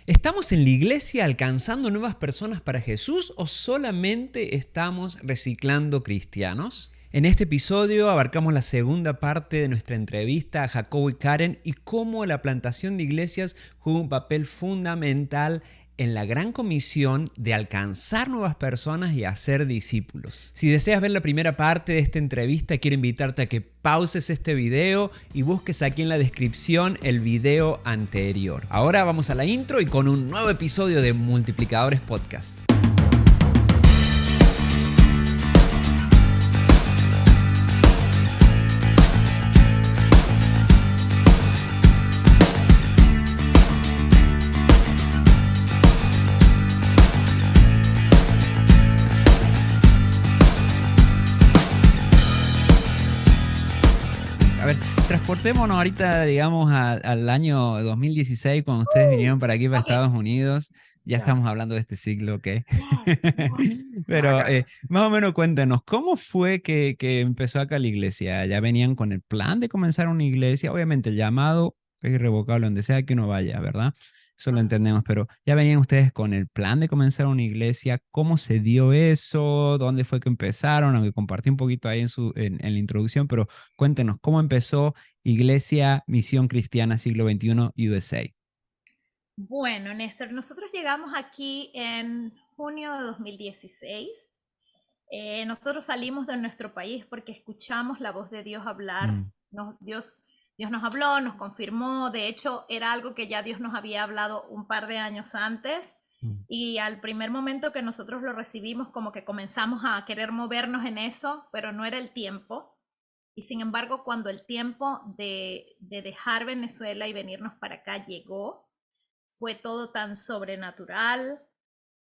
¿Estamos en la iglesia alcanzando nuevas personas para Jesús o solamente estamos reciclando cristianos? En este episodio abarcamos la segunda parte de nuestra entrevista a Jacobo y Karen y cómo la plantación de iglesias juega un papel fundamental en la gran comisión de alcanzar nuevas personas y hacer discípulos. Si deseas ver la primera parte de esta entrevista, quiero invitarte a que pauses este video y busques aquí en la descripción el video anterior. Ahora vamos a la intro y con un nuevo episodio de Multiplicadores Podcast. A ver, transportémonos ahorita, digamos, al año 2016, cuando ustedes vinieron para aquí, para Ok, Estados Unidos. Ya ya. estamos hablando de este siglo, ¿ok? Wow. Pero Bacán. más o menos cuéntanos, ¿cómo fue que empezó acá la iglesia? ¿Ya venían con el plan de comenzar una iglesia? Obviamente el llamado es irrevocable donde sea que uno vaya, ¿verdad? Eso lo Así entendemos, pero ¿ya venían ustedes con el plan de comenzar una iglesia? ¿Cómo se dio eso? ¿Dónde fue que empezaron? Aunque compartí un poquito ahí en la introducción, pero cuéntenos, ¿cómo empezó Iglesia Misión Cristiana Siglo XXI USA? Bueno, Néstor, nosotros llegamos aquí en junio de 2016. Nosotros salimos de nuestro país porque escuchamos la voz de Dios hablar. Mm, Dios nos habló, nos confirmó. De hecho, era algo que ya Dios nos había hablado un par de años antes. mm, Y al primer momento que nosotros lo recibimos, como que comenzamos a querer movernos en eso, pero no era el tiempo. Y sin embargo, cuando el tiempo de dejar Venezuela y venirnos para acá llegó, fue todo tan sobrenatural,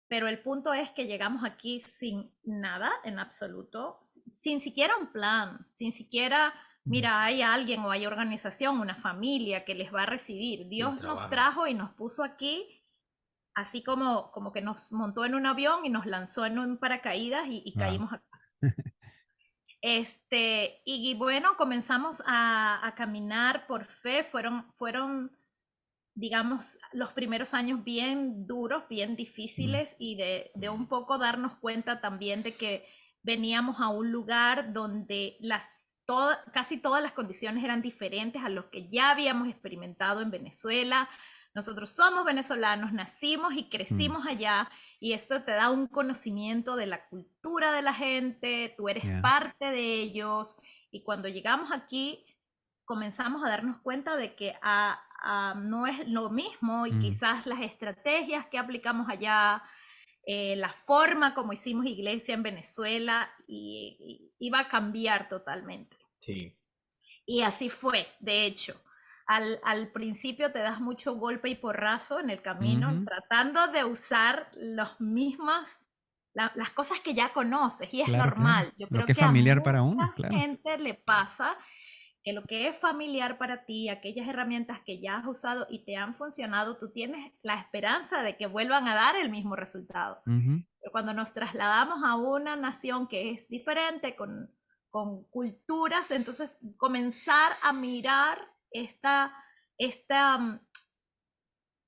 pero el punto es que llegamos aquí sin nada en absoluto, sin siquiera un plan, sin siquiera, mm, mira, hay alguien o hay organización, una familia que les va a recibir. Sin Dios nos trabajo. trajo y nos puso aquí, así como que nos montó en un avión y nos lanzó en un paracaídas y wow. caímos acá. Y bueno, comenzamos a caminar por fe, fueron, digamos, los primeros años bien duros, bien Mm, difíciles y de un poco darnos cuenta también de que veníamos a un lugar donde casi todas las condiciones eran diferentes a los que ya habíamos experimentado en Venezuela. Nosotros somos venezolanos, nacimos y mm, crecimos allá y esto te da un conocimiento de la cultura de la gente, tú eres yeah, parte de ellos y cuando llegamos aquí comenzamos a darnos cuenta de que no es lo mismo y mm. quizás las estrategias que aplicamos allá, la forma como hicimos iglesia en Venezuela iba a cambiar totalmente. Sí. Y así fue, de hecho. Al principio te das mucho golpe y porrazo en el camino, Ujú, tratando de usar las cosas que ya conoces y es claro, claro. normal. Yo Lo creo que es que a familiar para mucha uno, claro. gente le pasa que lo que es familiar para ti, aquellas herramientas que ya has usado y te han funcionado, tú tienes la esperanza de que vuelvan a dar el mismo resultado. Ujú, Pero cuando nos trasladamos a una nación que es diferente, con culturas, entonces comenzar a mirar esta,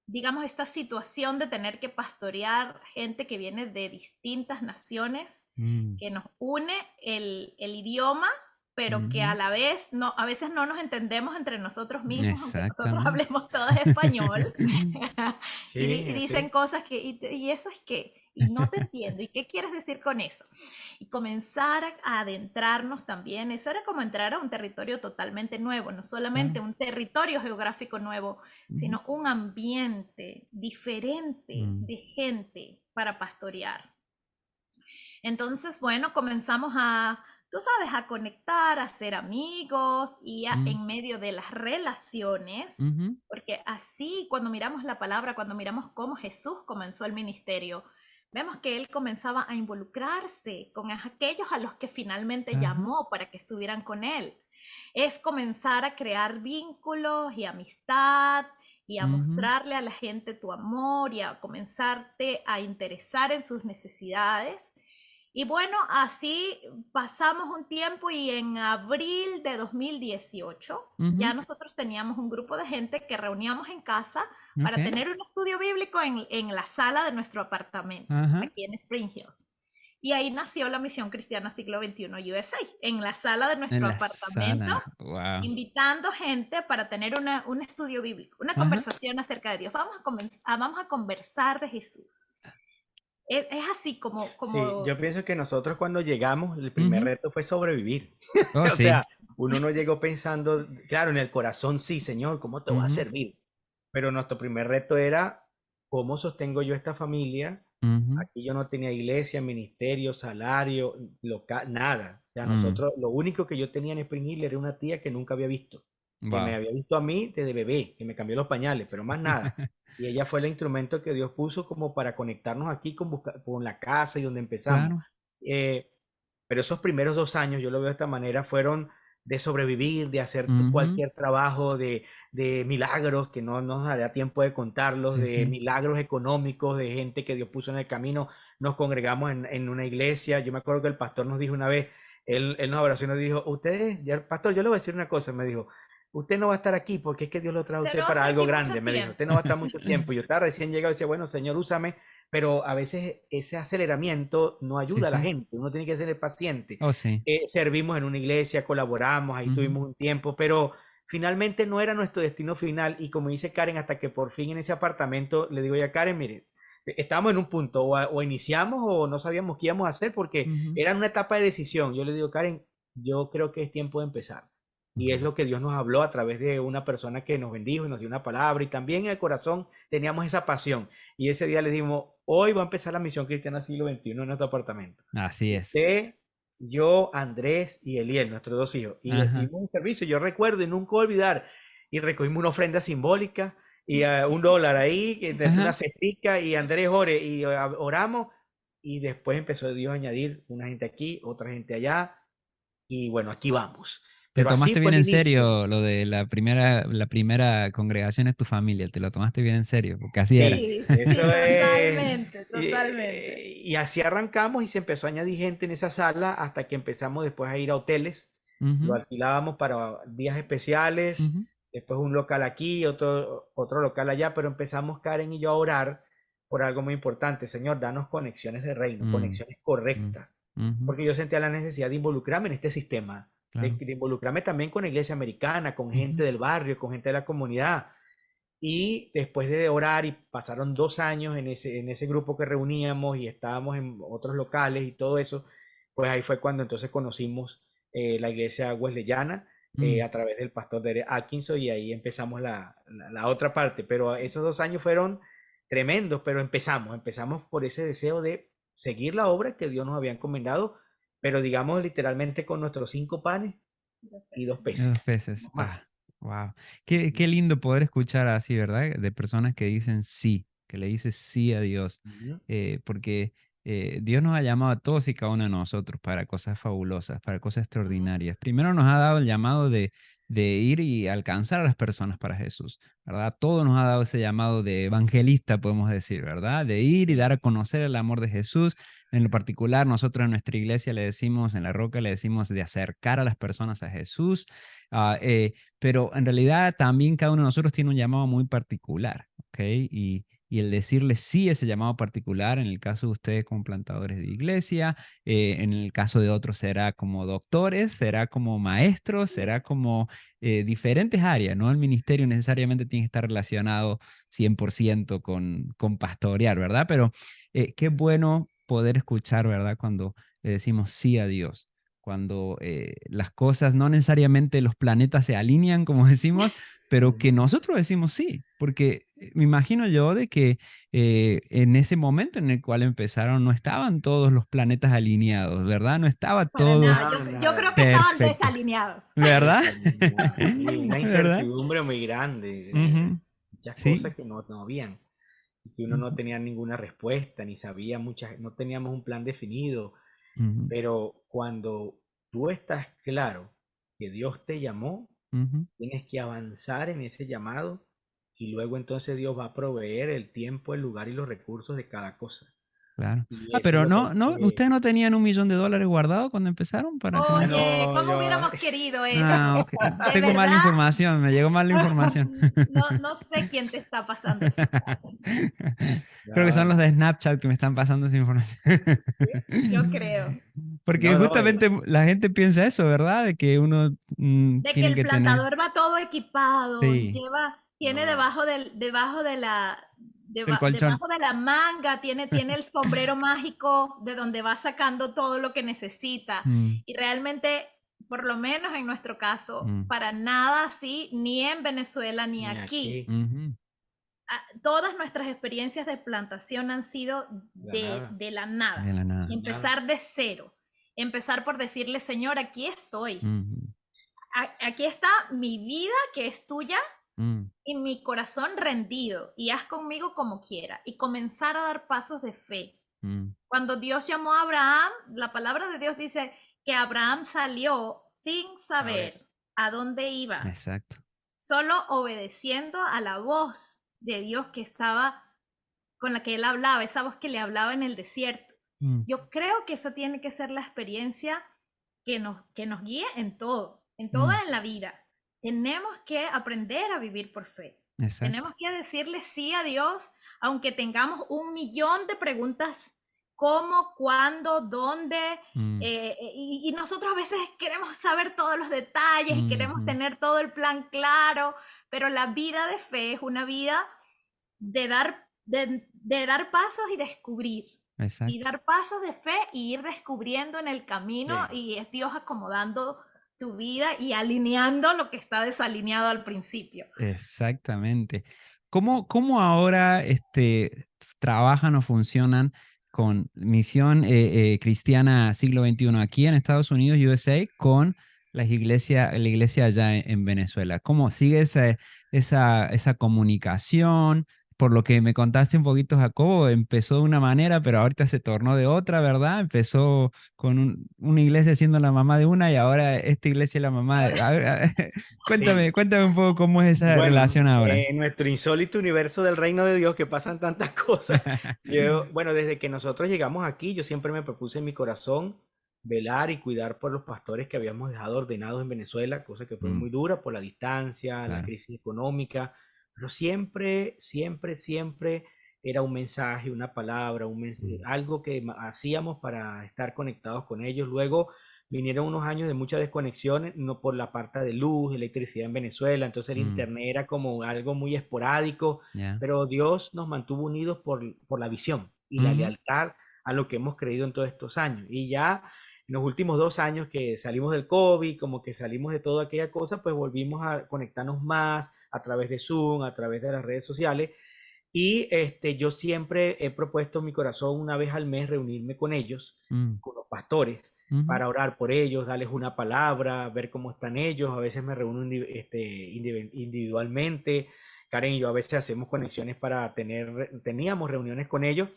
digamos, esta situación de tener que pastorear gente que viene de distintas naciones, mm, que nos une el idioma, pero que a ujú. la vez no, a veces no nos entendemos entre nosotros mismos, aunque nosotros Exactamente. hablemos todos español, y Sí, dicen sí. cosas y eso es qué, y no te entiendo, ¿y qué quieres decir con eso? Y comenzar a adentrarnos también, eso era como entrar a un territorio totalmente nuevo, no solamente Claro. un territorio geográfico nuevo, Ujú, sino un ambiente diferente mm, de gente para pastorear. Entonces, bueno, comenzamos a, tú sabes, a conectar, a ser amigos y mm, en medio de las relaciones, ujú, porque así cuando miramos la palabra, cuando miramos cómo Jesús comenzó el ministerio, vemos que él comenzaba a involucrarse con aquellos a los que finalmente ajá, llamó para que estuvieran con él. Es comenzar a crear vínculos y amistad y a ujú, mostrarle a la gente tu amor y a comenzarte a interesar en sus necesidades Y bueno, así pasamos un tiempo y en abril de 2018 ya Ujú. nosotros teníamos un grupo de gente que reuníamos en casa Ok. para tener un estudio bíblico en la sala de nuestro apartamento, Ajá. aquí en Spring Hill. Y ahí nació la Misión Cristiana Siglo XXI USA, en la sala de En nuestro la apartamento, sala. Wow. invitando gente para tener un estudio bíblico, una Ajá. conversación acerca de Dios. Vamos a conversar de Jesús. Es así Sí, como yo pienso que nosotros cuando llegamos, el primer Ujú. reto fue sobrevivir. Oh, O sí. sea, uno no llegó pensando, claro, en el corazón, sí, Señor, ¿cómo te voy a Ujú. servir? Pero nuestro primer reto era, ¿cómo sostengo yo esta familia? Ujú. Aquí yo no tenía iglesia, ministerio, salario, local, nada. O sea, Mm. nosotros, lo único que yo tenía en Spring Hill era una tía que nunca había visto, que me Wow. había visto a mí desde bebé, que me cambió los pañales, pero más nada. Y ella fue el instrumento que Dios puso como para conectarnos aquí con la casa y donde empezamos. Claro. Eh, pero esos primeros 2 años, yo lo veo de esta manera, fueron de sobrevivir, de hacer Ujú. cualquier trabajo, de milagros, que no nos daría tiempo de contarlos, Sí, de sí. milagros económicos, de gente que Dios puso en el camino. Nos congregamos en una iglesia. Yo me acuerdo que el pastor nos dijo una vez, él nos abrazó y nos dijo, ustedes, ya, pastor, yo le voy a decir una cosa, me dijo, usted no va a estar aquí porque es que Dios lo trae a usted usted no va a para estar algo aquí mucho grande, me dijo, usted no va a tiempo. estar mucho tiempo. Yo estaba recién llegado y decía, bueno, Señor, úsame, pero a veces ese aceleramiento no Sí, ayuda a la sí. gente, uno tiene que ser paciente. Oh, sí. Servimos en una iglesia, colaboramos, ahí Ujú. tuvimos un tiempo, pero finalmente no era nuestro destino final y como dice Karen, hasta que por fin en ese apartamento le digo ya Karen, mire, estábamos en un punto, o iniciamos o no sabíamos qué íbamos a hacer porque Ujú. era una etapa de decisión. Yo le digo, Karen, yo creo que es tiempo de empezar. Y es Ujú. lo que Dios nos habló a través de una persona que nos bendijo y nos dio una palabra. Y también en el corazón teníamos esa pasión. Y ese día le dijimos, hoy va a empezar la misión cristiana siglo XXI en nuestro apartamento. Así es. Usted, yo, Andrés y Eliel, nuestros 2 hijos. Y Ajá. hicimos un servicio, yo recuerdo y nunca voy a olvidar. Y recogimos una ofrenda simbólica y $1 ahí, entre una Ajá. cestica y Andrés ore y oramos. Y después empezó Dios a añadir una gente aquí, otra gente allá. Y bueno, aquí vamos. Te Pero así tomaste fue bien el en inicio. serio lo de la primera congregación es tu familia, te lo tomaste bien en serio, porque así era. Sí, Sí, sí, eso es. totalmente, totalmente. Y así arrancamos y se empezó a añadir gente en esa sala hasta que empezamos después a ir a hoteles. Lo Ujú. alquilábamos para días especiales, Ujú. después un local aquí, otro local allá, pero empezamos Karen y yo a orar por algo muy importante. Señor, danos conexiones de reino, Mm. conexiones Mm. correctas, Ujú. porque yo sentía la necesidad de involucrarme en este sistema, Claro. de involucrarme también con la iglesia americana, con gente Ujú. del barrio, con gente de la comunidad. Y después de orar y pasaron 2 años en ese grupo que reuníamos y estábamos en otros locales y todo eso, pues ahí fue cuando entonces conocimos la iglesia wesleyana Mm. a través del pastor Derek Atkinson y ahí empezamos la otra parte. Pero esos 2 años fueron tremendos, pero empezamos por ese deseo de seguir la obra que Dios nos había encomendado, pero digamos literalmente con nuestros 5 panes y dos Dos peces, veces. no Ah, más. wow. Qué lindo poder escuchar así, ¿verdad? De personas que dicen sí, que le dices sí a Dios. Ujú, Porque Dios nos ha llamado a todos y cada uno de nosotros para cosas fabulosas, para cosas extraordinarias. Primero nos ha dado el llamado de ir y alcanzar a las personas para Jesús, ¿verdad? Todo nos ha dado ese llamado de evangelista, podemos decir, ¿verdad? De ir y sí. dar a conocer el amor de Jesús. En lo particular, nosotros en nuestra iglesia le decimos, en La Roca le decimos de acercar a las personas a Jesús. Pero en realidad también cada uno de nosotros tiene un llamado muy particular, ¿ok? Y el decirle sí a ese llamado particular, en el caso de ustedes como plantadores de iglesia, en el caso de otros será como doctores, será como maestros, será como diferentes áreas, ¿no? El ministerio necesariamente tiene que estar relacionado 100% con pastorear, ¿verdad? Pero qué bueno poder escuchar, ¿verdad? Cuando le decimos sí a Dios cuando las cosas, no necesariamente los planetas se alinean, como decimos, pero que Ujú. nosotros decimos sí, porque me imagino yo de que en ese momento en el cual empezaron no estaban todos los planetas alineados, ¿verdad? No estaba Para todo nada. Nada, Yo nada. creo que estaban perfecto, desalineados. ¿verdad? Desalineado, sí, una ¿Verdad? incertidumbre muy grande, Ujú. muchas cosas Sí. que no habían, y que uno no Ujú. tenía ninguna respuesta, ni sabía muchas, no teníamos un plan definido, Ujú. pero cuando tú estás claro que Dios te llamó, Ujú. tienes que avanzar en ese llamado y luego entonces Dios va a proveer el tiempo, el lugar y los recursos de cada cosa. claro. Y Ah, eso es pero lo que no, hay no, ¿ustedes no tenían $1 millón guardado cuando empezaron para comenzar? Oye, No, ¿cómo yo, hubiéramos querido Ah, eso? ok. De Tengo mala verdad, información, me llegó mala información. no, no sé quién te está pasando esos datos. Creo que son no, los de Snapchat que me están pasando esa información. Yo creo. Porque no, no, justamente la gente piensa eso, ¿verdad? De que uno De que tiene el que tener. plantador va todo equipado, Sí, tiene no, el colchón. debajo de la manga, tiene el sombrero mágico de donde va sacando todo lo que necesita. Mm, Y realmente, por lo menos en nuestro caso, mm, para nada así, ni en Venezuela ni ni aquí. aquí, ujú, Todas nuestras experiencias de plantación han sido la nada, de la de nada, la nada. nada. empezar de cero, empezar por decirle, Señor, aquí estoy, Ujú, aquí está mi vida que es tuya mm, y mi corazón rendido y haz conmigo como quiera y comenzar a dar pasos de fe. mm, Cuando Dios llamó a Abraham, la palabra de Dios dice que Abraham salió sin A ver, saber a dónde iba, exacto. solo obedeciendo a la voz de Dios que estaba con la que él hablaba, esa voz que le hablaba en el desierto. Mm, Yo creo que esa tiene que ser la experiencia que nos guíe en todo mm, en la vida. Tenemos que aprender a vivir por fe. exacto. Tenemos que decirle sí a Dios, aunque tengamos 1 millón de preguntas, cómo, cuándo, dónde, Mm, y nosotros a veces queremos saber todos los detalles y queremos ujú, tener todo el plan claro, pero la vida de fe es una vida de dar pasos y descubrir. Y exacto. dar pasos de fe y ir descubriendo en el camino sí, y es Dios acomodando tu vida y alineando lo que está desalineado al principio. Exactamente. ¿Cómo ahora trabajan o funcionan con Misión Cristiana Siglo XXI aquí en Estados Unidos, USA, con la iglesia allá en Venezuela? ¿Cómo sigue esa comunicación? Por lo que me contaste un poquito, Jacobo, empezó de una manera, pero ahorita se tornó de otra, ¿verdad? Empezó con una iglesia siendo la mamá de una y ahora esta iglesia es la mamá de... Ahora, sí. Cuéntame un poco cómo es esa Bueno, relación ahora. en nuestro insólito universo del reino de Dios que pasan tantas cosas. Bueno, desde que nosotros llegamos aquí, yo siempre me propuse en mi corazón velar y cuidar por los pastores que habíamos dejado ordenados en Venezuela, cosa que fue Mm, muy dura por la distancia, la claro. crisis económica, pero siempre, siempre, siempre era un mensaje, una palabra, Mm, algo que hacíamos para estar conectados con ellos. Luego vinieron unos años de muchas desconexiones, no por la parte de luz, electricidad en Venezuela, entonces el mm, internet era como algo muy esporádico, ya. pero Dios nos mantuvo unidos por la visión y la Ujú, lealtad a lo que hemos creído en todos estos años. Y ya en los últimos 2 años que salimos del COVID, como que salimos de toda aquella cosa, pues volvimos a conectarnos más a través de Zoom, a través de las redes sociales. Y yo siempre he propuesto en mi corazón una vez al mes reunirme con ellos, mm, con los pastores, ujú, para orar por ellos, darles una palabra, ver cómo están ellos. A veces me reúno individualmente. Karen y yo a veces hacemos conexiones para teníamos reuniones con ellos.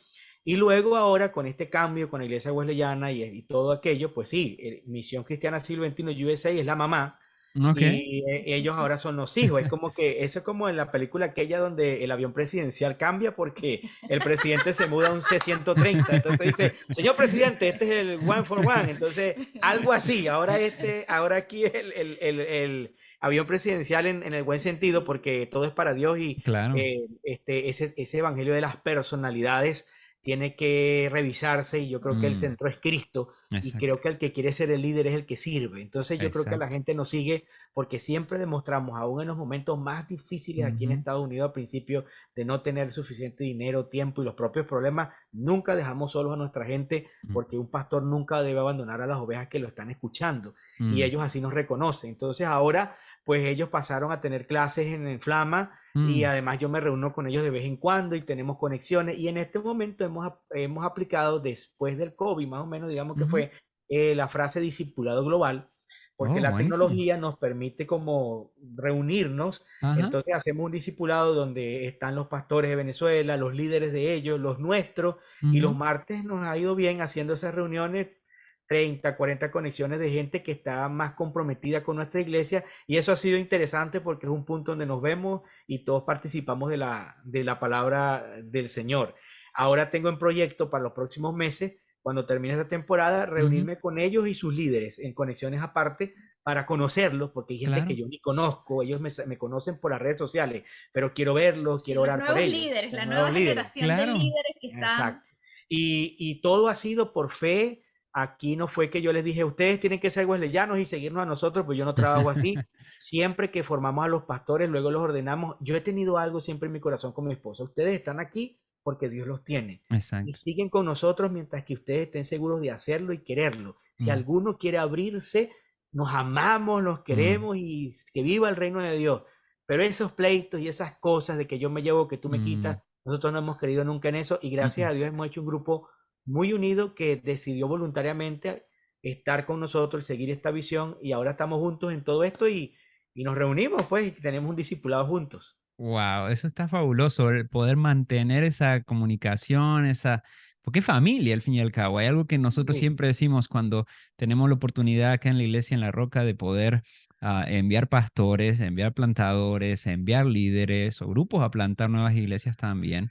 Y luego ahora con este cambio con la iglesia wesleyana y todo aquello, pues sí, Misión Cristiana Siglo XXI USA es la mamá ok. y ellos ahora son los hijos. Es como que eso es como en la película aquella donde el avión presidencial cambia porque el presidente se muda a un C-130. Entonces dice, señor presidente, este es el one for one. Entonces, algo así. Ahora aquí es el avión presidencial en el buen sentido porque todo es para Dios y Claro. ese evangelio de las personalidades tiene que revisarse y yo creo que el Mm, centro es Cristo y exacto. creo que el que quiere ser el líder es el que sirve. Entonces yo creo que la Exacto. gente nos sigue porque siempre demostramos, aún en los momentos más difíciles aquí en Ujú, Estados Unidos al principio, de no tener suficiente dinero, tiempo y los propios problemas, nunca dejamos solos a nuestra gente mm, porque un pastor nunca debe abandonar a las ovejas que lo están escuchando y mm, ellos así nos reconocen. Entonces ahora, pues ellos pasaron a tener clases en Flama y mm, además yo me reúno con ellos de vez en cuando y tenemos conexiones y en este momento hemos aplicado después del COVID, más o menos, digamos que ujú. fue la frase discipulado global, porque Oh, la buenísimo. tecnología nos permite como reunirnos, Ajá. entonces hacemos un discipulado donde están los pastores de Venezuela, los líderes de ellos, los nuestros, y los Ujú, martes nos ha ido bien haciendo esas reuniones, 30 40 conexiones de gente que está más comprometida con nuestra iglesia, y eso ha sido interesante porque es un punto donde nos vemos y todos participamos de la palabra del Señor. Ahora tengo en proyecto para los próximos meses, cuando termine esta temporada, Ujú. reunirme con ellos y sus líderes en conexiones aparte para conocerlos, porque hay gente que Claro. yo ni conozco, ellos me conocen por las redes sociales, pero quiero verlos, Sí, quiero los orar por nuevos ellos, líderes, los la nuevos nueva líderes. generación de Claro. líderes que están. Exacto. Y todo ha sido por fe. Aquí no fue que yo les dije, ustedes tienen que ser wesleyanos y seguirnos a nosotros, pues yo no trabajo así. Siempre que formamos a los pastores, luego los ordenamos. Yo he tenido algo siempre en mi corazón con mi esposa. Ustedes están aquí porque Dios los tiene. Y Exacto. siguen con nosotros mientras que ustedes estén seguros de hacerlo y quererlo. Si Mm, alguno quiere abrirse, nos amamos, nos mm, queremos y que viva el reino de Dios. Pero esos pleitos y esas cosas de que yo me llevo, que tú me mm, quitas, nosotros no hemos querido nunca en eso y gracias mm. a Dios hemos hecho un grupo muy unido que decidió voluntariamente estar con nosotros y seguir esta visión y ahora estamos juntos en todo esto y nos reunimos pues y tenemos un discipulado juntos. Wow, eso está fabuloso, el poder mantener esa comunicación, esa, porque es familia al fin y al cabo. Hay algo que nosotros Sí. siempre decimos cuando tenemos la oportunidad acá en la iglesia en La Roca de poder enviar pastores, enviar plantadores, enviar líderes o grupos a plantar nuevas iglesias también.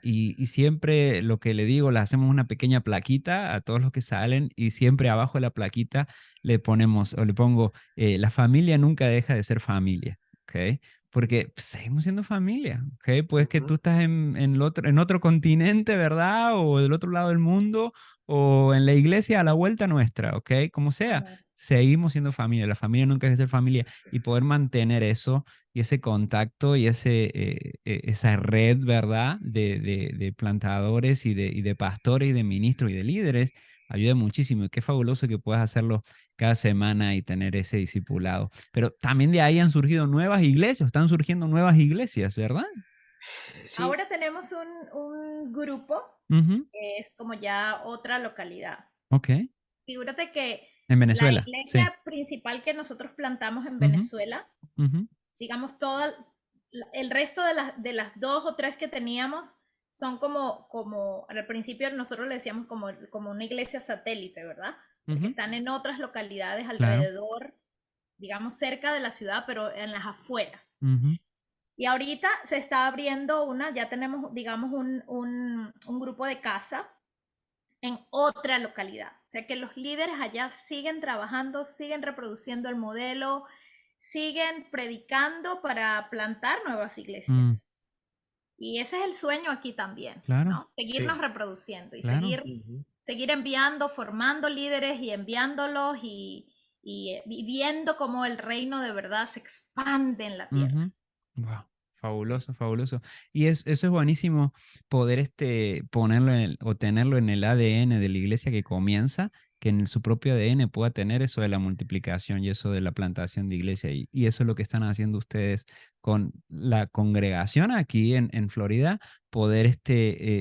Y siempre lo que le digo, le hacemos una pequeña plaquita a todos los que salen y siempre abajo de la plaquita le ponemos o le pongo, la familia nunca deja de ser familia. ¿Ok? Porque pues, seguimos siendo familia, ¿ok? Pues que tú Ujú. estás en otro continente, ¿verdad? O del otro lado del mundo, o en la iglesia a la vuelta nuestra, ¿ok? Como sea, Ujú. seguimos siendo familia. La familia nunca debe ser familia y poder mantener eso y ese contacto y esa red, ¿verdad? De plantadores y de pastores y de ministros y de líderes ayuda muchísimo. Y qué fabuloso que puedas hacerlo cada semana y tener ese discipulado. Pero también de ahí han surgido nuevas iglesias, están surgiendo nuevas iglesias, ¿verdad? Sí. Ahora tenemos un grupo Ujú. que es como ya otra localidad. Ok. Figúrate que En la Venezuela, sí. iglesia principal que nosotros plantamos en Ujú, Venezuela, ujú, digamos, el resto de las dos o tres que teníamos son como, al principio nosotros le decíamos como una iglesia satélite, ¿verdad? Porque ujú. están en otras localidades Claro. alrededor, digamos, cerca de la ciudad, pero en las afueras. Ujú, Y ahorita se está abriendo ya tenemos, digamos, un grupo de casa en otra localidad. O sea que los líderes allá siguen trabajando, siguen reproduciendo el modelo, siguen predicando para plantar nuevas mm, iglesias. Y ese es el sueño aquí también, claro, ¿no? Seguirnos Sí. reproduciendo y claro. Ujú. seguir enviando, formando líderes y enviándolos y viendo cómo el reino de verdad se expande en la tierra. Ujú. Wow, Sí. fabuloso, fabuloso. Y eso es buenísimo poder ponerlo o tenerlo en el ADN de la iglesia que comienza, que en su propio ADN pueda tener eso de la multiplicación y eso de la plantación de iglesia. Y eso es lo que están haciendo ustedes con la congregación aquí en Florida, poder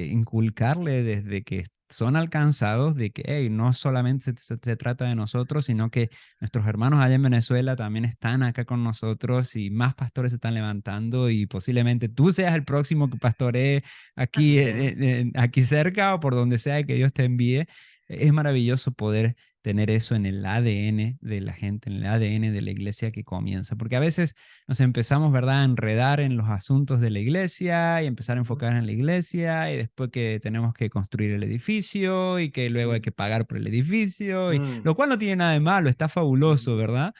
inculcarle desde que son alcanzados de que hey, no solamente se trata de nosotros, sino que nuestros hermanos allá en Venezuela también están acá con nosotros y más pastores se están levantando y posiblemente tú seas el próximo que pastoree aquí, Así es. aquí cerca o por donde sea que Dios te envíe. Es maravilloso poder tener eso en el ADN de la gente, en el ADN de la iglesia que comienza, porque a veces nos empezamos, ¿verdad?, a enredar en los asuntos de la iglesia y empezar a Ujú. enfocar en la iglesia y después que tenemos que construir el edificio y que luego hay Mm. que pagar por el edificio y Mm. lo cual no tiene nada de malo, está fabuloso, Ujú. ¿verdad?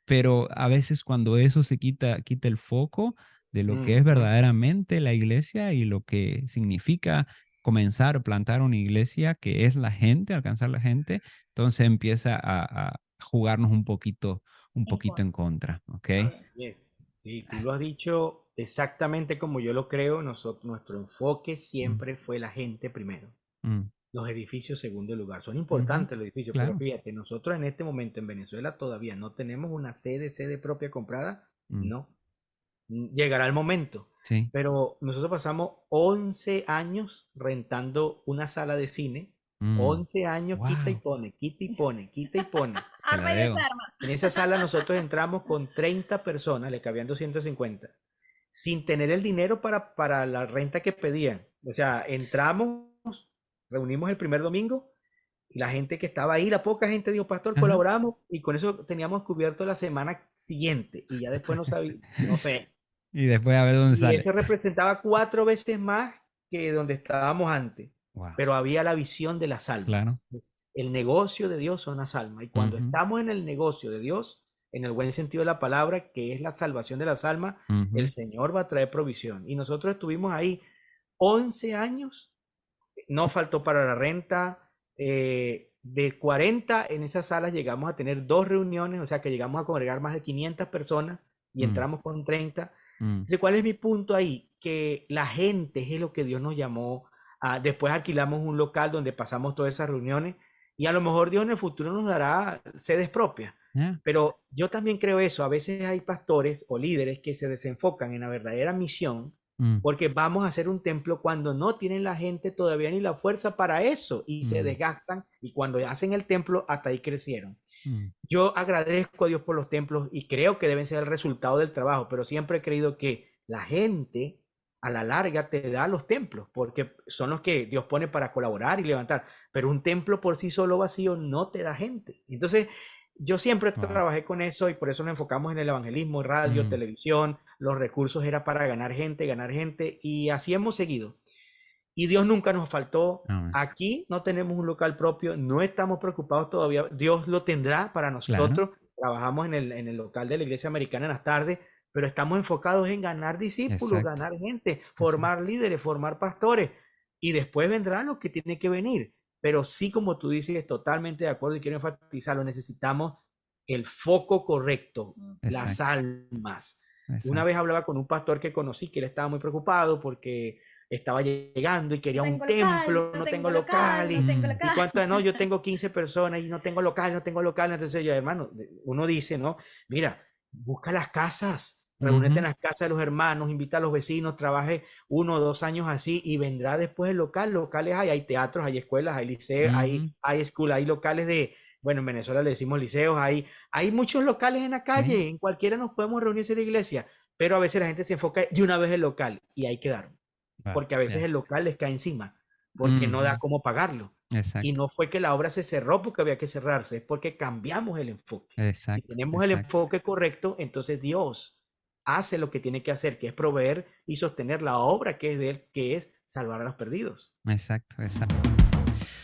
Pero a veces cuando eso quita el foco de lo que es Ujú. verdaderamente la iglesia y lo que significa comenzar, plantar una iglesia, que es la gente, alcanzar la gente, entonces empieza a jugarnos un En poquito en contra. contra, ¿ok? Así es. Sí, tú lo has dicho exactamente como yo lo creo. Nuestro enfoque Mm, siempre fue la gente primero. mm, Los edificios segundo lugar. Son ujú, importantes los edificios, pero claro. fíjate, nosotros en este momento en Venezuela todavía no tenemos una sede propia comprada. Mm, No. Llegará el momento. sí. Pero nosotros pasamos 11 años rentando una sala de cine. Mm, 11 años quita y wow, pone, quita y pone, quita y pone. te la Arma y debo. desarma. En esa sala nosotros entramos con 30 personas, le cabían 250 sin tener el dinero para la renta que pedían. O sea, entramos, reunimos el primer domingo y la gente que estaba ahí, la poca gente dijo, pastor, Ajá. colaboramos y con eso teníamos cubierto la semana siguiente y ya después no sabía, no sé. Y después a ver dónde Y sale. eso representaba 4 veces más que donde estábamos antes, Wow. pero había la visión de las Claro. almas. El negocio de Dios son las almas. Y cuando Ujú, estamos en el negocio de Dios, en el buen sentido de la palabra, que es la salvación de las almas, el ujú, Señor va a traer provisión. Y nosotros estuvimos ahí 11 años, no faltó para la renta. De 40 en esas salas llegamos a tener 2 reuniones, o sea que llegamos a congregar más de 500 personas y mm, entramos con 30. mm, Entonces, ¿cuál es mi punto ahí? Que la gente es lo que Dios nos llamó. Después alquilamos un local donde pasamos todas esas reuniones y a lo mejor Dios en el futuro nos dará sedes propias. yeah, Pero yo también creo eso. A veces hay pastores o líderes que se desenfocan en la verdadera misión mm, porque vamos a hacer un templo cuando no tienen la gente todavía ni la fuerza para eso y se mm, desgastan y cuando hacen el templo hasta ahí crecieron. mm, Yo agradezco a Dios por los templos y creo que deben ser el resultado del trabajo, pero siempre he creído que la gente a la larga te da los templos, porque son los que Dios pone para colaborar y levantar, pero un templo por sí solo vacío no te da gente. Entonces, yo siempre wow. trabajé con eso y por eso nos enfocamos en el evangelismo, radio, Mm, televisión, los recursos era para ganar gente y así hemos seguido. Y Dios nunca nos faltó. amén. Aquí no tenemos un local propio, no estamos preocupados todavía. Dios lo tendrá para Claro. nosotros. Trabajamos en el local de la iglesia americana en las tardes, pero estamos enfocados en ganar discípulos, Exacto. ganar gente, formar Exacto. líderes, formar pastores. Y después vendrá lo que tiene que venir. Pero sí, como tú dices, totalmente de acuerdo y quiero enfatizarlo, necesitamos el foco correcto, Mm. las Exacto. almas. Una vez Exacto. hablaba con un pastor que conocí que él estaba muy preocupado porque estaba llegando y No quería un tengo local, templo, no no tengo tengo local, local, no tengo Mm, y local. cuánto, no, yo tengo 15 personas y no tengo local, no tengo local. Entonces yo, hermano, uno dice, ¿no? Mira, busca las casas, reúnete en ujú, las casas de los hermanos, invita a los vecinos, trabaje 1 o 2 años así y vendrá después el local. Locales hay teatros, hay escuelas, hay liceos, ujú. hay school, hay locales bueno, en Venezuela le decimos liceos, hay muchos locales en la Sí. calle, en cualquiera nos podemos reunir en la iglesia, pero a veces la gente se enfoca de una vez en el local y ahí quedaron Wow. porque a veces Yeah. el local les cae encima, porque no da Ujú, cómo pagarlo. Y exacto. no fue que la obra se cerró porque había que cerrarse, es porque cambiamos el enfoque. Si Exacto. tenemos el Exacto. enfoque correcto, entonces Dios hace lo que tiene que hacer, que es proveer y sostener la obra que es de Él, que es salvar a los perdidos. Exacto. Exacto.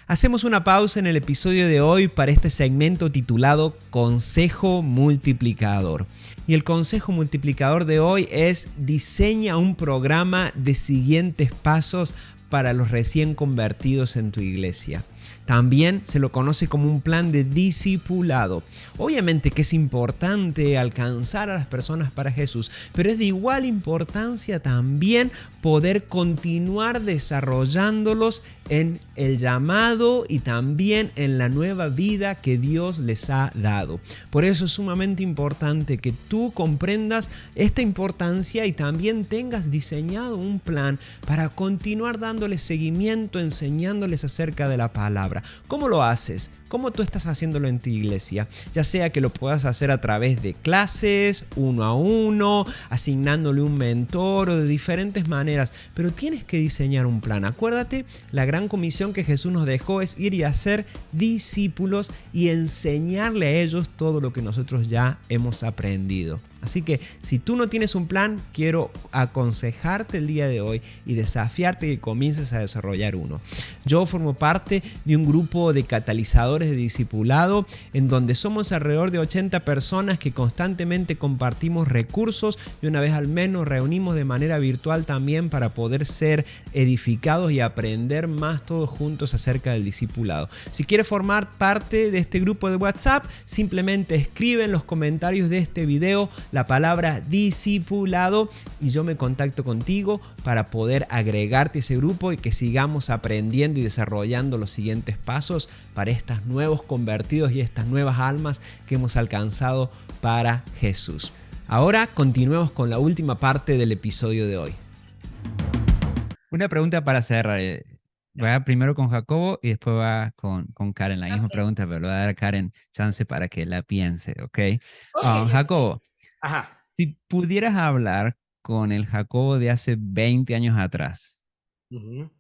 Hacemos una pausa en el episodio de hoy para este segmento titulado Consejo Multiplicador. Y el consejo multiplicador de hoy es: diseña un programa de siguientes pasos para los recién convertidos en tu iglesia. También se lo conoce como un plan de discipulado. Obviamente que es importante alcanzar a las personas para Jesús, pero es de igual importancia también poder continuar desarrollándolos en el llamado y también en la nueva vida que Dios les ha dado. Por eso es sumamente importante que tú comprendas esta importancia y también tengas diseñado un plan para continuar dándoles seguimiento, enseñándoles acerca de la palabra. ¿Cómo lo haces? ¿Cómo tú estás haciéndolo en tu iglesia? Ya sea que lo puedas hacer a través de clases, uno a uno, asignándole un mentor o de diferentes maneras, pero tienes que diseñar un plan. Acuérdate, la gran comisión que Jesús nos dejó es ir y hacer discípulos y enseñarle a ellos todo lo que nosotros ya hemos aprendido. Así que si tú no tienes un plan, quiero aconsejarte el día de hoy y desafiarte que comiences a desarrollar uno. Yo formo parte de un grupo de catalizadores de discipulado en donde somos alrededor de 80 personas que constantemente compartimos recursos y una vez al mes nos reunimos de manera virtual también para poder ser edificados y aprender más todos juntos acerca del discipulado. Si quieres formar parte de este grupo de WhatsApp, simplemente escribe en los comentarios de este video la palabra discipulado y yo me contacto contigo para poder agregarte a ese grupo y que sigamos aprendiendo y desarrollando los siguientes pasos para estos nuevos convertidos y estas nuevas almas que hemos alcanzado para Jesús. Ahora continuemos con la última parte del episodio de hoy. Una pregunta para cerrar. Voy a primero con Jacobo y después va con Karen. La misma Ok, pregunta, pero le voy a dar a Karen chance para que la piense, ¿ok? ok, ok. Jacobo, Ajá. si pudieras hablar con el Jacobo de hace 20 años atrás, Ujú,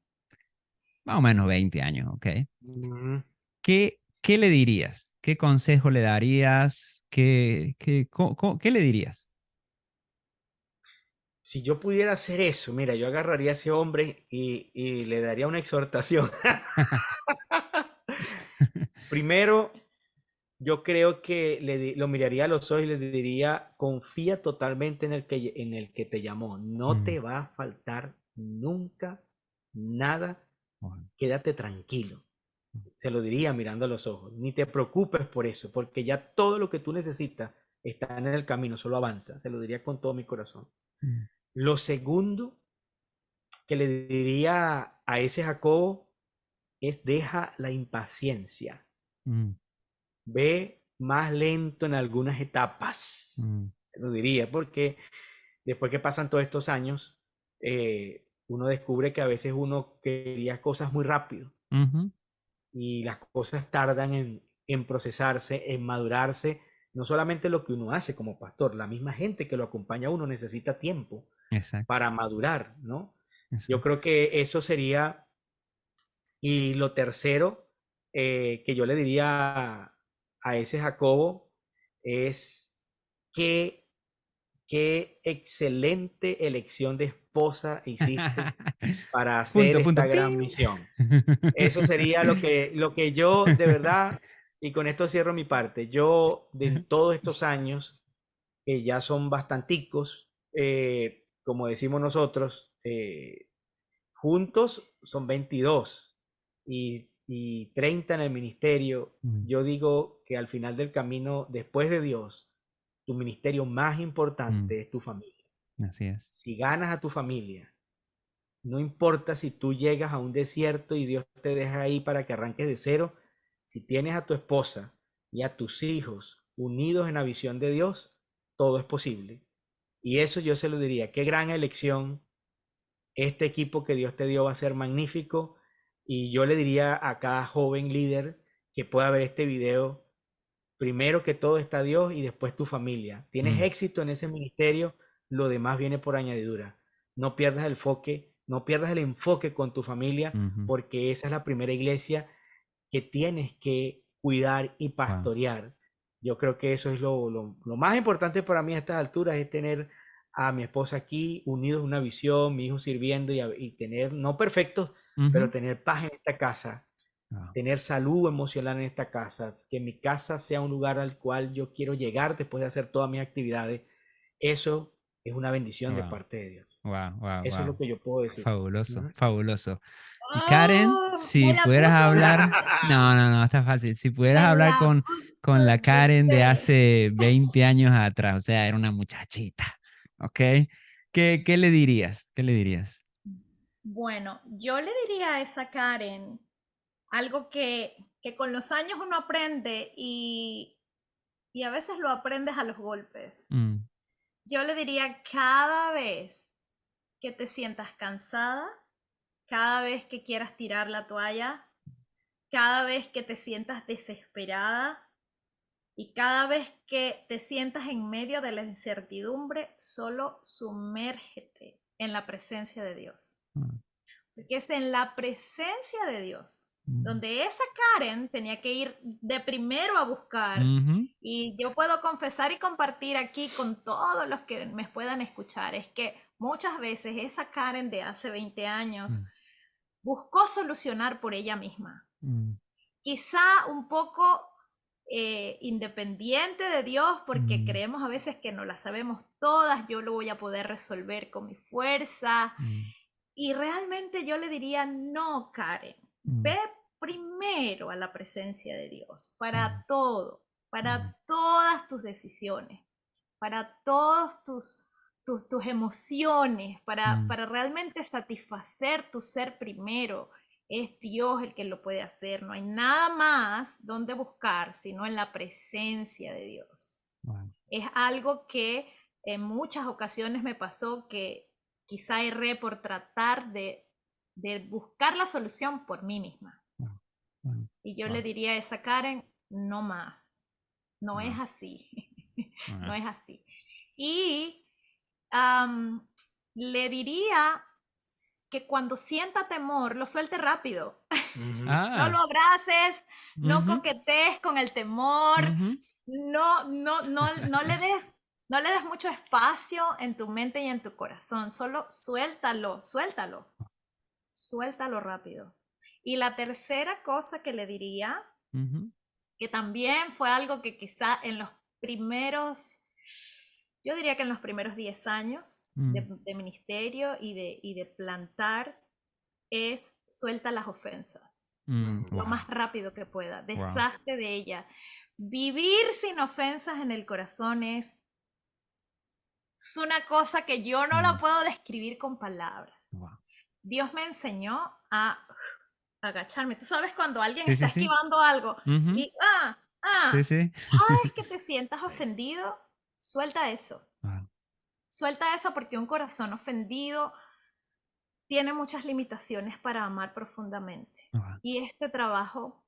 más o menos 20 años, ¿ok? ujú. ¿Qué le dirías? ¿Qué consejo le darías? ¿Qué le dirías? si yo pudiera hacer eso, mira, yo agarraría a ese hombre y le daría una exhortación. Primero, yo creo que lo miraría a los ojos y le diría, confía totalmente en el que te llamó. No Mm, te va a faltar nunca nada. wow, Quédate tranquilo. Se lo diría mirando a los ojos. Ni te preocupes por eso, porque ya todo lo que tú necesitas está en el camino, solo avanza. Se lo diría con todo mi corazón. mm, Lo segundo que le diría a ese Jacobo es deja la impaciencia. mm, Ve más lento en algunas etapas. mm, Se lo diría, porque después que pasan todos estos años, uno descubre que a veces uno quería cosas muy rápido ujú, y las cosas tardan en procesarse, en madurarse. No solamente lo que uno hace como pastor, la misma gente que lo acompaña a uno necesita tiempo exacto, para madurar, ¿no? Yo exacto. creo que eso sería. Y lo tercero que yo le diría a ese Jacobo es que qué excelente elección de esposa hiciste para hacer Punto, esta punto, gran ping. misión. Eso sería lo que yo de verdad, y con esto cierro mi parte, yo de todos estos años, que ya son bastanticos, como decimos nosotros, juntos son 22 y 30 en el ministerio. Mm, Yo digo que al final del camino, después de Dios, tu ministerio más mm, importante es tu familia. así es. Si ganas a tu familia, no importa si tú llegas a un desierto y Dios te deja ahí para que arranques de cero, si tienes a tu esposa y a tus hijos unidos en la visión de Dios, todo es posible. Y eso yo se lo diría, qué gran elección. Este equipo que Dios te dio va a ser magnífico y yo le diría a cada joven líder que pueda ver este video, primero que todo está Dios y después tu familia. Tienes Mm, éxito en ese ministerio, lo demás viene por añadidura. No pierdas el enfoque, no pierdas el enfoque con tu familia, ujú, porque esa es la primera iglesia que tienes que cuidar y wow, pastorear. Yo creo que eso es lo más importante para mí a estas alturas, es tener a mi esposa aquí, unidos en una visión, mi hijo sirviendo y tener, no perfectos, pero ujú, tener paz en esta casa, wow, tener salud emocional en esta casa, que mi casa sea un lugar al cual yo quiero llegar después de hacer todas mis actividades. Eso es una bendición de wow, parte de Dios. wow, wow, Eso es wow. lo que yo puedo decir. Fabuloso, Ujú. fabuloso. Y Karen, ¡Oh! si Me la pudieras puso hablar, no, dura. no, no, está fácil. Si pudieras Me hablar la con la puso Karen de dura. hace 20 años atrás, o sea, era una muchachita, ¿ok? ¿Qué le dirías? ¿Qué le dirías? Bueno, yo le diría a esa Karen algo que con los años uno aprende y a veces lo aprendes a los golpes. Mm, Yo le diría cada vez que te sientas cansada, cada vez que quieras tirar la toalla, cada vez que te sientas desesperada y cada vez que te sientas en medio de la incertidumbre, solo sumérgete en la presencia de Dios. mm, Porque es en la presencia de Dios mm, donde esa Karen tenía que ir de primero a buscar. ujú, Y yo puedo confesar y compartir aquí con todos los que me puedan escuchar, es que muchas veces esa Karen de hace 20 años mm, buscó solucionar por ella misma. mm, Quizá un poco independiente de Dios, porque mm, creemos a veces que no las sabemos todas, yo lo voy a poder resolver con mi fuerza, mm, y realmente yo le diría, no, Karen, mm, ve primero a la presencia de Dios mm, para todo, mm, para todas tus decisiones, para todos tus emociones, mm, para realmente satisfacer tu ser primero. Es Dios el que lo puede hacer. No hay nada más donde buscar sino en la presencia de Dios. wow, Es algo que en muchas ocasiones me pasó que quizá erré por tratar de buscar la solución por mí misma. wow, wow, Y yo le wow, diría a esa Karen, no más, no es wow, así, no wow. es así. Y um, le diría que cuando sienta temor, lo suelte rápido. Ujú. No lo Ah, abraces, no ujú, coquetees con el temor, ujú, no le des No le des mucho espacio en tu mente y en tu corazón, solo suéltalo, suéltalo rápido. Y la tercera cosa que le diría, Ujú. que también fue algo que quizá en los primeros, yo diría que en los primeros 10 años Mm. de ministerio y de plantar, es suelta las ofensas lo Wow, más rápido que pueda, wow, deshazte de ella. Vivir sin ofensas en el corazón es una cosa que yo no la puedo describir con palabras. wow. Dios me enseñó a agacharme. Tú sabes cuando alguien Sí, está sí, sí. esquivando algo Ujú. y Sí, sí. cada vez que te sientas ofendido, suelta eso. Wow, Suelta eso porque un corazón ofendido tiene muchas limitaciones para amar profundamente. wow, Y este trabajo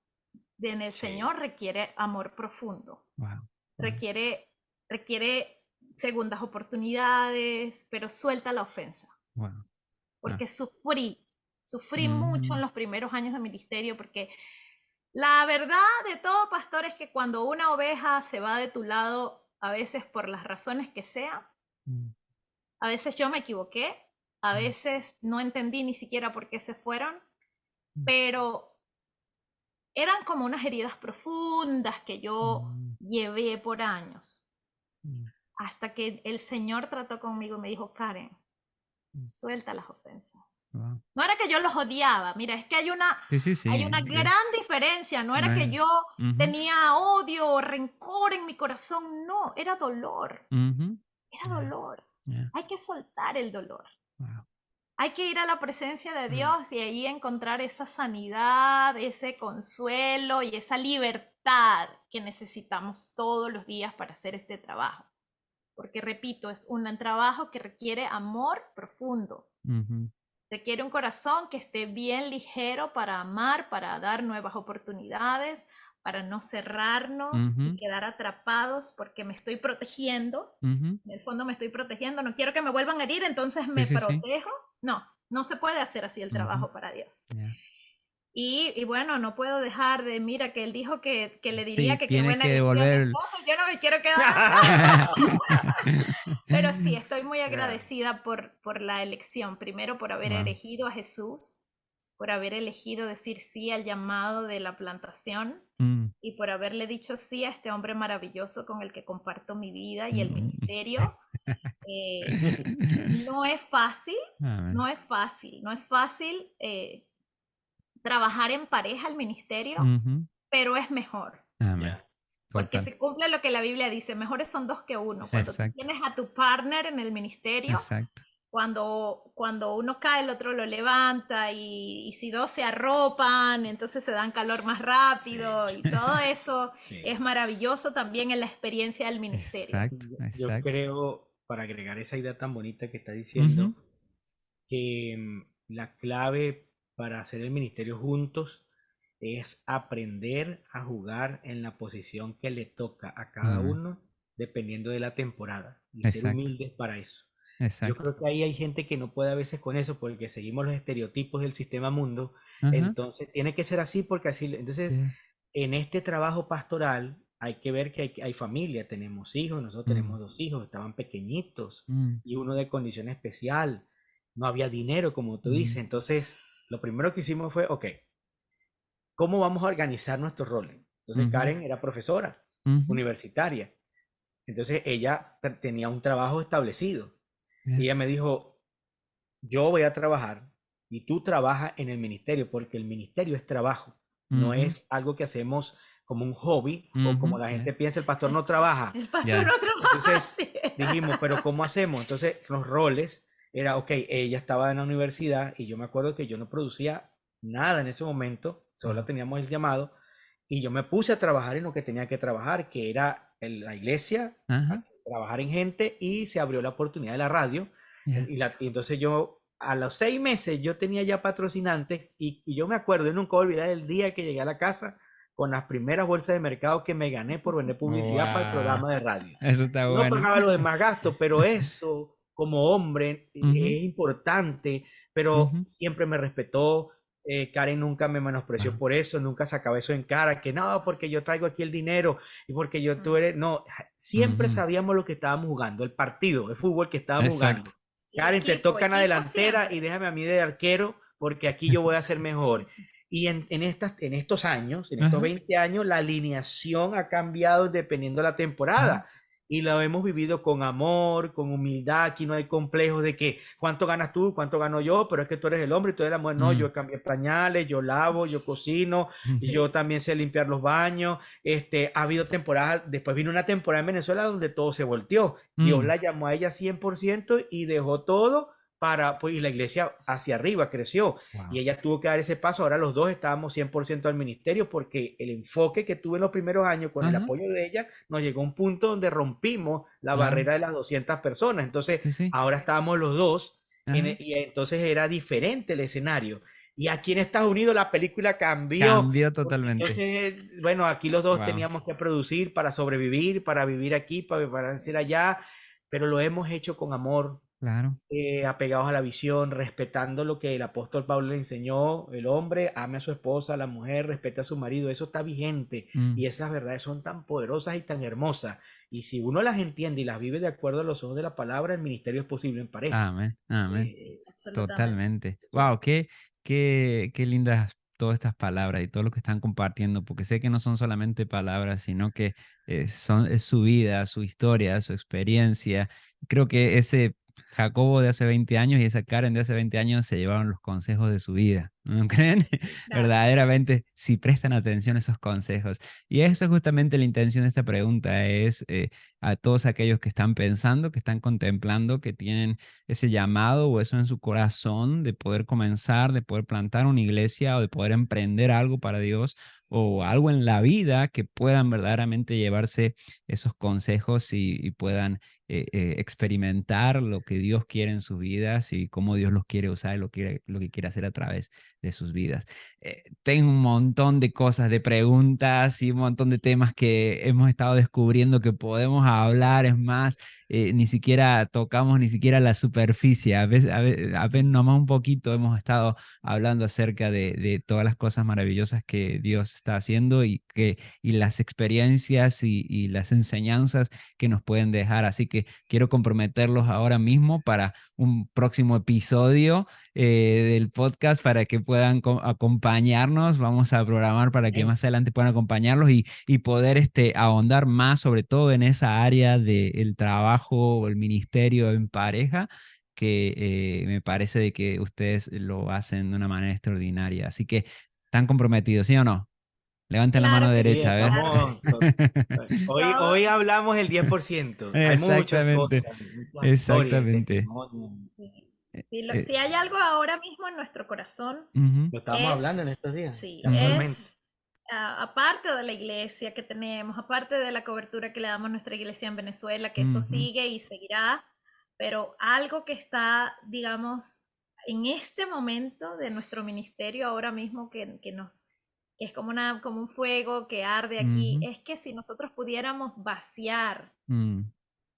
en el Sí. Señor requiere amor profundo, wow, wow, requiere, requiere segundas oportunidades, pero suelta la ofensa, wow. Ah. porque sufrí mucho en Mm, los primeros años de ministerio, porque la verdad de todo, pastor, es que cuando una oveja se va de tu lado, a veces por las razones que sea, mm, a veces yo me equivoqué, a mm, veces no entendí ni siquiera por qué se fueron, mm, pero eran como unas heridas profundas que yo mm, llevé por años, mm, hasta que el Señor trató conmigo y me dijo, Karen, mm. suelta las ofensas. Wow. No era que yo los odiaba, mira, es que Sí, sí, hay sí. una gran diferencia, no No era que es. yo Ujú, tenía odio o rencor en mi corazón, no, ujú. era Yeah, dolor. yeah. Hay que soltar el dolor. Wow. Hay que ir a la presencia de Mm. Dios y ahí encontrar esa sanidad, ese consuelo y esa libertad que necesitamos todos los días para hacer este trabajo. Porque, repito, es un trabajo que requiere amor profundo. Ujú, Requiere un corazón que esté bien ligero para amar, para dar nuevas oportunidades, para no cerrarnos y ujú, quedar atrapados porque me estoy protegiendo. ujú. En el fondo me estoy protegiendo, no quiero que me vuelvan a herir, entonces Sí, me sí, sí. protejo. No, no se puede hacer así el Ujú. trabajo para Dios. Yeah. Y bueno, no puedo dejar de, mira, que él dijo que le Sí, diría que qué tiene buena que elección de devolver. esposo, yo no me quiero quedar acá. Pero sí, estoy muy Ya. agradecida por la elección. Primero, por haber Wow. elegido a Jesús, por haber elegido decir sí al llamado de la plantación Mm, y por haberle dicho sí a este hombre maravilloso con el que comparto mi vida y el mm. ministerio. Eh, no es fácil, Amén. no es fácil, no es fácil trabajar en pareja el ministerio, Ujú. pero es mejor. Amén. Ya. Porque Total. se cumple lo que la Biblia dice, mejores son dos que uno. Cuando tú Exacto. tienes a tu partner en el ministerio, Exacto. cuando uno cae, el otro lo levanta y si dos se arropan, entonces se dan calor más Sí. rápido y todo eso Sí. es maravilloso también en la experiencia del ministerio. Exacto. Yo Exacto. creo, para agregar esa idea tan bonita que está Ujú, diciendo, que la clave para hacer el ministerio juntos es aprender a jugar en la posición que le toca a cada amén. uno dependiendo de la temporada y ser Exacto. humildes para eso. Yo Exacto. creo que ahí hay gente que no puede a veces con eso porque seguimos los estereotipos del sistema mundo, Ajá. entonces tiene que ser así porque así, entonces Sí. en este trabajo pastoral hay que ver que hay familia, tenemos hijos, nosotros Mm, tenemos dos hijos, estaban pequeñitos mm, y uno de condición especial, no había dinero como tú dices, mm, entonces lo primero que hicimos fue, ok, ¿cómo vamos a organizar nuestros roles? Entonces ujú, Karen era profesora ujú. universitaria, entonces ella tenía un trabajo establecido Yeah. y ella me dijo, yo voy a trabajar y tú trabajas en el ministerio, porque el ministerio es trabajo, no Ujú, es algo que hacemos como un hobby o como ujú. la Yeah. gente piensa, el pastor no trabaja. El pastor no Yeah. trabaja Entonces así. dijimos, pero ¿cómo hacemos? Entonces los roles era, ok, ella estaba en la universidad y yo me acuerdo que yo no producía nada en ese momento, solo Wow. teníamos el llamado y yo me puse a trabajar en lo que tenía que trabajar, que era en la iglesia, Ajá. trabajar en gente y se abrió la oportunidad de la radio Yeah. y entonces yo a los 6 meses yo tenía ya patrocinantes y yo me acuerdo, yo nunca voy a olvidar el día que llegué a la casa con las primeras bolsas de mercado que me gané por vender publicidad para el Wow. programa de radio. Eso está No bueno. pagaba los demás gastos, pero eso como hombre Ujú, es importante, pero ujú. siempre me respetó, Karen nunca me menospreció Wow. por eso, nunca sacaba eso en cara, que no, porque yo traigo aquí el dinero y porque tú eres, no, siempre Ujú. sabíamos lo que estábamos jugando, el partido de fútbol que estábamos Exacto. jugando. Sí, Karen, te equipo, toca en la equipo delantera y siempre. déjame a mí de arquero porque aquí yo voy a ser mejor. Y en estos años, en estos Ajá. 20 años, la alineación ha cambiado dependiendo de la Ajá. temporada y lo hemos vivido con amor, con humildad. Aquí no hay complejos de que cuánto ganas tú, cuánto gano yo, pero es que tú eres el hombre y tú eres la mujer. No, Mm. yo cambié pañales, yo lavo, yo cocino, yo Sí, también sé limpiar los baños. Ha habido temporadas, después vino una temporada en Venezuela donde todo se volteó. Dios Mm. la llamó a ella 100% y dejó todo para, pues, y la iglesia hacia arriba creció y Wow. ella tuvo que dar ese paso. Ahora los dos estábamos 100% al ministerio porque el enfoque que tuve en los primeros años con el Ajá. apoyo de ella nos llegó a un punto donde rompimos la Claro. barrera de las 200 personas. Entonces, Sí, sí. ahora estábamos los dos Ajá. y entonces era diferente el escenario. Y aquí en Estados Unidos la película cambió, Cambió porque totalmente. entonces, bueno, aquí los dos Wow. teníamos que producir para sobrevivir, para vivir aquí, para decir allá, pero lo hemos hecho con amor, Claro. apegados a la visión, respetando lo que el apóstol Pablo le enseñó: el hombre ame a su esposa, la mujer respete a su marido. Eso está vigente Mm. y esas verdades son tan poderosas y tan hermosas. Y si uno las entiende y las vive de acuerdo a los ojos de la palabra, el ministerio es posible en pareja. Amén. Amén. sí, absolutamente. Totalmente. Eso es Wow, así. qué lindas todas estas palabras y todo lo que están compartiendo, porque sé que no son solamente palabras, sino que es su vida, su historia, su experiencia. Creo que ese Jacobo de hace 20 años y esa Karen de hace 20 años se llevaron los consejos de su vida, ¿no creen? Claro. Verdaderamente, si prestan atención a esos consejos. Y eso es justamente la intención de esta pregunta, es a todos aquellos que están pensando, que están contemplando, que tienen ese llamado o eso en su corazón de poder comenzar, de poder plantar una iglesia o de poder emprender algo para Dios o algo en la vida que puedan verdaderamente llevarse esos consejos y puedan experimentar lo que Dios quiere en sus vidas y cómo Dios los quiere usar y lo que quiere hacer a través de sus vidas. Tengo un montón de cosas, de preguntas y un montón de temas que hemos estado descubriendo que podemos hablar. Es más, ni siquiera tocamos ni siquiera la superficie. Apenas nomás un poquito hemos estado hablando acerca de todas las cosas maravillosas que Dios está haciendo y las experiencias y las enseñanzas que nos pueden dejar. Así que quiero comprometerlos ahora mismo para un próximo episodio del podcast para que puedan acompañarnos. Vamos a programar para que Amén. más adelante puedan acompañarlos y poder ahondar más, sobre todo en esa área del trabajo o el ministerio en pareja, que me parece de que ustedes lo hacen de una manera extraordinaria. Así que, ¿están comprometidos, sí o no? Levanten la mano Claro que Sí, derecha, a sí, ver. claro que estamos. sí. Hoy Todos, hablamos el 10%. Hay muchas Exactamente, cosas, muchas historias y exactamente. testimonios. sí. Eh, Si, eh, si hay algo ahora mismo en nuestro corazón, ujú, Lo estábamos es, hablando en estos días, sí, ujú, casualmente. es aparte de la iglesia que tenemos, aparte de la cobertura que le damos a nuestra iglesia en Venezuela, que eso ujú, sigue y seguirá, pero algo que está, digamos, en este momento de nuestro ministerio ahora mismo que es como como un fuego que arde aquí, ujú, es que si nosotros pudiéramos vaciar mm,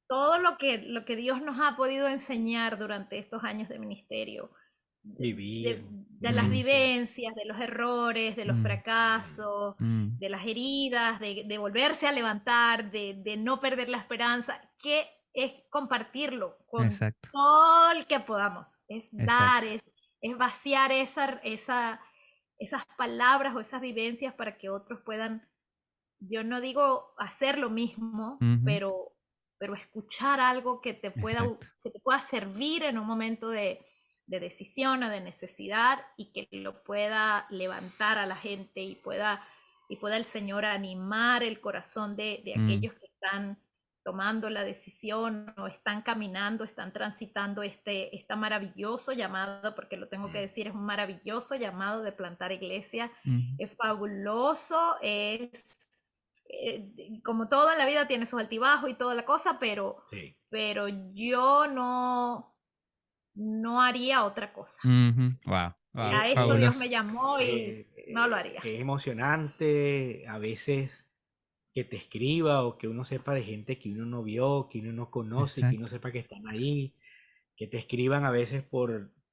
todo lo que Dios nos ha podido enseñar durante estos años de ministerio, Vivir, de las mm, vivencias. vivencias, de los errores, de los mm, fracasos, mm. de las heridas, de volverse a levantar, de no perder la esperanza, que es compartirlo con Exacto, todo el que podamos, es dar, exacto. es vaciar esas palabras o esas vivencias para que otros puedan, yo no digo hacer lo mismo, Ujú, pero escuchar algo exacto. que te pueda servir en un momento de decisión o de necesidad y que lo pueda levantar a la gente y pueda el Señor animar el corazón de Mm, aquellos que están tomando la decisión o están caminando, están transitando este maravilloso llamado, porque lo tengo que decir, es un maravilloso llamado de plantar iglesia, ujú, es fabuloso, como todo en la vida tiene sus altibajos y toda la cosa, Sí. pero yo no haría otra cosa. ujú. Wow, Si wow, a esto Dios fabuloso. me llamó y no lo haría. Es emocionante a veces que te escriba o que uno sepa de gente que uno no vio, que uno no conoce y que uno Exacto. sepa que están ahí, que te escriban a veces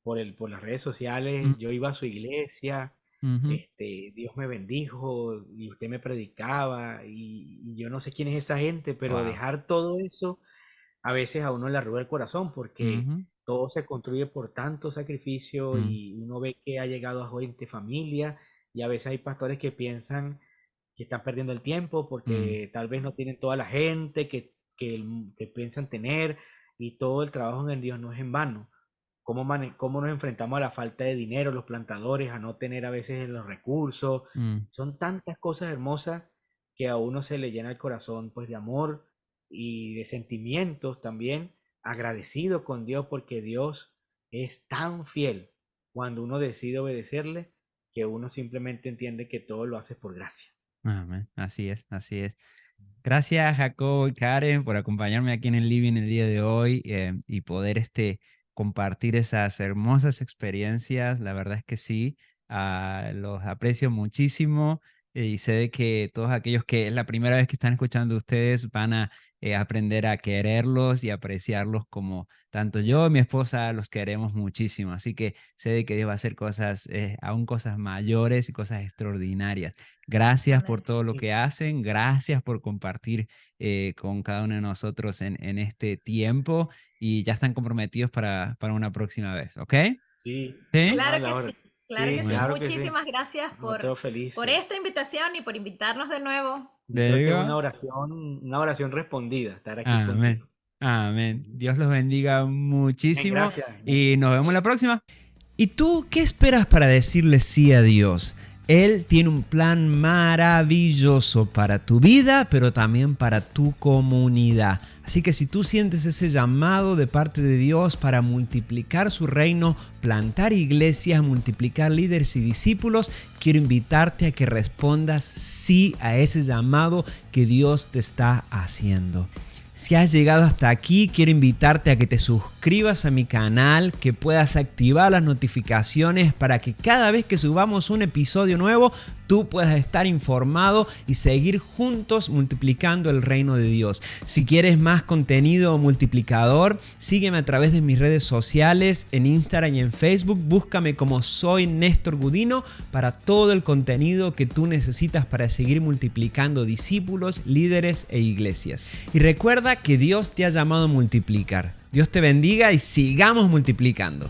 por las redes sociales. Mm, Yo iba a su iglesia, ujú. Dios me bendijo y usted me predicaba y yo no sé quién es esa gente, pero Wow. dejar todo eso a veces a uno le arruga el corazón porque Ujú, todo se construye por tanto sacrificio mm, y uno ve que ha llegado a gente, familia, y a veces hay pastores que piensan que están perdiendo el tiempo mm, porque tal vez no tienen toda la gente que piensan tener y todo el trabajo en Dios no es en vano. ¿Cómo nos enfrentamos a la falta de dinero, los plantadores, a no tener a veces los recursos? mm. Son tantas cosas hermosas que a uno se le llena el corazón pues de amor y de sentimientos también, agradecido con Dios porque Dios es tan fiel cuando uno decide obedecerle que uno simplemente entiende que todo lo hace por gracia. Amén. Así es, así es. Gracias, Jacobo y Karen, por acompañarme aquí en el living el día de hoy y poder compartir esas hermosas experiencias. La verdad es que sí, los aprecio muchísimo y sé de que todos aquellos que es la primera vez que están escuchando ustedes van a aprender a quererlos y apreciarlos como tanto yo y mi esposa los queremos muchísimo. Así que sé de que Dios va a hacer cosas, aún cosas mayores y cosas extraordinarias. Gracias por Amén. todo lo Sí, que hacen, gracias por compartir con cada uno de nosotros en este tiempo y ya están comprometidos para una próxima vez, ¿ok? sí, ¿Sí? vamos a Claro la que sí, hora. claro que Sí, sí. Bueno, claro que sí. Muchísimas gracias Nosotros por felices. esta invitación y por invitarnos de nuevo. Yo creo que es digo, una oración respondida estar aquí amén, contigo. amén. Ujú. Dios los bendiga Amén, muchísimo gracias. y nos vemos la próxima. ¿Y tú qué esperas para decirle sí a Dios? Él tiene un plan maravilloso para tu vida, pero también para tu comunidad. Así que si tú sientes ese llamado de parte de Dios para multiplicar su reino, plantar iglesias, multiplicar líderes y discípulos, quiero invitarte a que respondas sí a ese llamado que Dios te está haciendo. Si has llegado hasta aquí, quiero invitarte a que te suscribas a mi canal, que puedas activar las notificaciones para que cada vez que subamos un episodio nuevo, tú puedas estar informado y seguir juntos multiplicando el reino de Dios. Si quieres más contenido multiplicador, sígueme a través de mis redes sociales, en Instagram y en Facebook. Búscame como Soy Néstor Gudino para todo el contenido que tú necesitas para seguir multiplicando discípulos, líderes e iglesias. Y recuerda que Dios te ha llamado a multiplicar. Dios te bendiga y sigamos multiplicando.